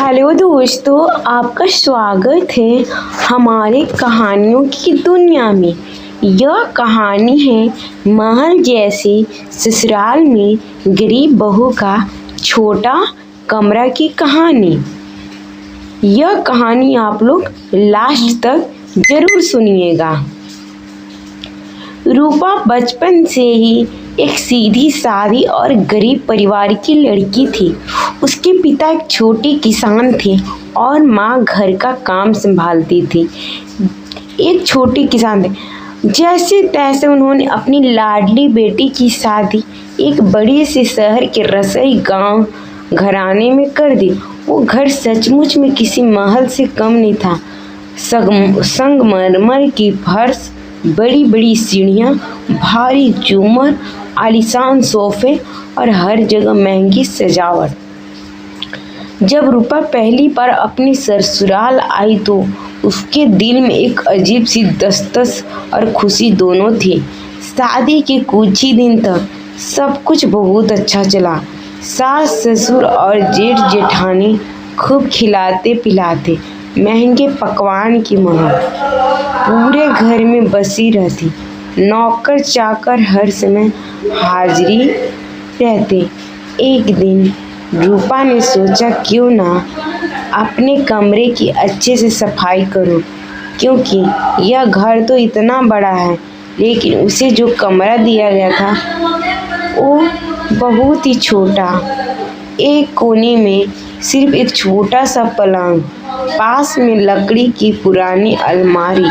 Hello दोस्तों, आपका स्वागत है हमारे कहानियों की दुनिया में। यह कहानी है महल जैसे ससुराल में गरीब बहू का छोटा कमरा की कहानी। यह कहानी आप लोग लास्ट तक जरूर सुनिएगा। रूपा बचपन से ही एक सीधी सादी और गरीब परिवार की लड़की थी। उसके पिता एक छोटे किसान थे और माँ घर का काम संभालती थी। एक छोटे किसान थे। जैसे तैसे उन्होंने अपनी लाडली बेटी की शादी एक बड़े से शहर के रसोई गांव घराने में कर दी। वो घर सचमुच में किसी महल से कम नहीं था। संगमरमर की फर्श, बड़ी बड़ी सीढ़ियाँ, भारी झूमर, आलीशान सोफे और हर जगह महंगी सजावट। जब रूपा पहली बार अपनी ससुराल आई तो उसके दिल में एक अजीब सी दस्तस और खुशी दोनों थी। शादी के कुछ ही दिन तक सब कुछ बहुत अच्छा चला। सास ससुर और जेठ जेठानी खूब खिलाते पिलाते, महंगे पकवान की महक पूरे घर में बसी रहती। नौकर चाकर हर समय हाजिरी रहते। एक दिन रूपा ने सोचा क्यों ना अपने कमरे की अच्छे से सफाई करूं, क्योंकि यह घर तो इतना बड़ा है, लेकिन उसे जो कमरा दिया गया था वो बहुत ही छोटा। एक कोने में सिर्फ एक छोटा सा पलंग, पास में लकड़ी की पुरानी अलमारी,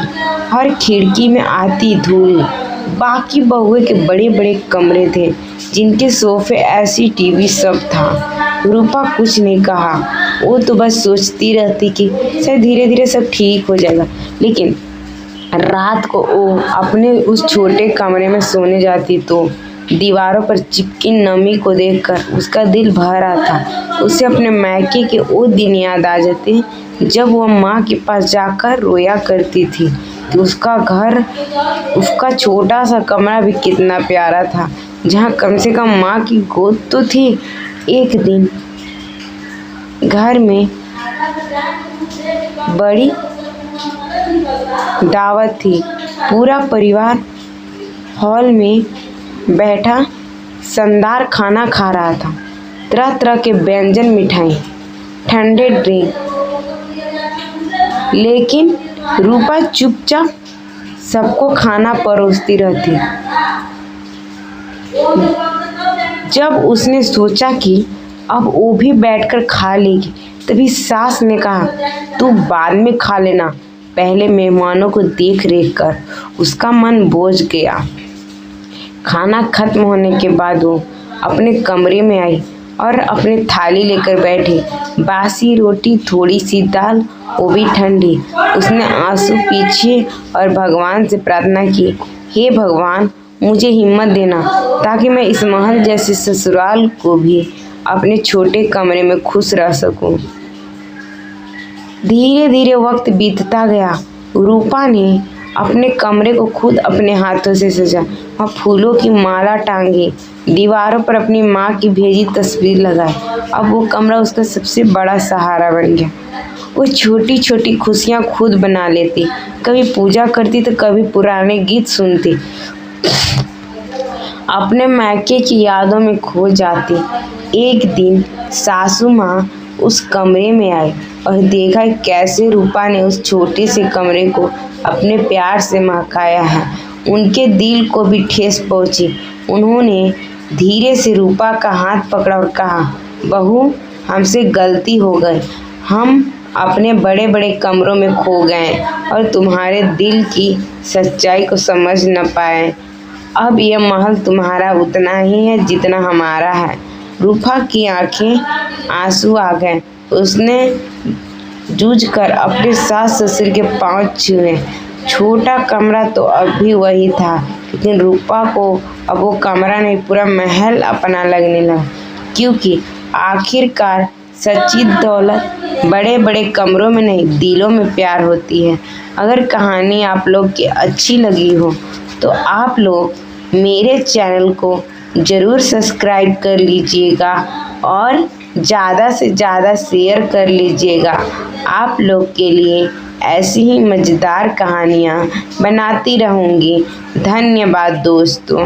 हर खिड़की में आती धूल। बाकी बहुए के बड़े बड़े कमरे थे, जिनके सोफे, ऐसी टीवी सब था। रूपा कुछ नहीं कहा, वो तो बस सोचती रहती कि शायद धीरे धीरे सब ठीक हो जाएगा। लेकिन रात को वो अपने उस छोटे कमरे में सोने जाती तो दीवारों पर चिपकी नमी को देखकर उसका दिल भर आता। उसे अपने मायके के वो दिन याद आ जाते जब वह माँ के पास जाकर रोया करती थी कि उसका घर, उसका छोटा सा कमरा भी कितना प्यारा था, जहाँ कम से कम माँ की गोद तो थी। एक दिन घर में बड़ी दावत थी। पूरा परिवार हॉल में बैठा शानदार खाना खा रहा था। तरह तरह के व्यंजन, मिठाई, ठंडे ड्रिंक। लेकिन रूपा चुपचाप सबको खाना परोसती रहती। जब उसने सोचा कि अब वो भी बैठकर खा लेगी, तभी सास ने कहा, तू बाद में खा लेना, पहले मेहमानों को देख रेख कर। उसका मन बोझ गया। खाना खत्म होने के बाद वो अपने कमरे में आई और अपनी थाली लेकर बैठी। बासी रोटी, थोड़ी सी दाल, वो भी ठंडी। उसने आंसू पीछे और भगवान से प्रार्थना की, हे भगवान, मुझे हिम्मत देना ताकि मैं इस महल जैसे ससुराल को भी अपने छोटे कमरे में खुश रह सकूं। धीरे धीरे वक्त बीतता गया। रूपा ने अपने कमरे को खुद अपने हाथों से सजा और फूलों की माला टांगी, दीवारों पर अपनी माँ की भेजी तस्वीर लगाई। अब वो कमरा उसका सबसे बड़ा सहारा बन गया। वो छोटी छोटी खुशियाँ खुद बना लेती, कभी पूजा करती तो कभी पुराने गीत सुनती, अपने मायके की यादों में खो जाती। एक दिन सासू माँ उस कमरे में आई और देखा कैसे रूपा ने उस छोटे से कमरे को अपने प्यार से महकाया है। उनके दिल को भी ठेस पहुंची। उन्होंने धीरे से रूपा का हाथ पकड़ा और कहा, बहू, हमसे गलती हो गई। हम अपने बड़े बड़े कमरों में खो गए और तुम्हारे दिल की सच्चाई को समझ न पाए। अब यह महल तुम्हारा उतना ही है जितना हमारा है। रूपा की आंखें आंसू आ गए। उसने जूझ कर अपने सास ससुर के पांव छुए। छोटा कमरा तो अब भी वही था, लेकिन रूपा को अब वो कमरा नहीं, पूरा महल अपना लगने लगा। क्योंकि आखिरकार सच्ची दौलत बड़े बड़े कमरों में नहीं, दिलों में प्यार होती है। अगर कहानी आप लोग की अच्छी लगी हो तो आप लोग मेरे चैनल को ज़रूर सब्सक्राइब कर लीजिएगा और ज़्यादा से ज़्यादा शेयर कर लीजिएगा। आप लोग के लिए ऐसी ही मज़ेदार कहानियाँ बनाती रहूँगी। धन्यवाद दोस्तों।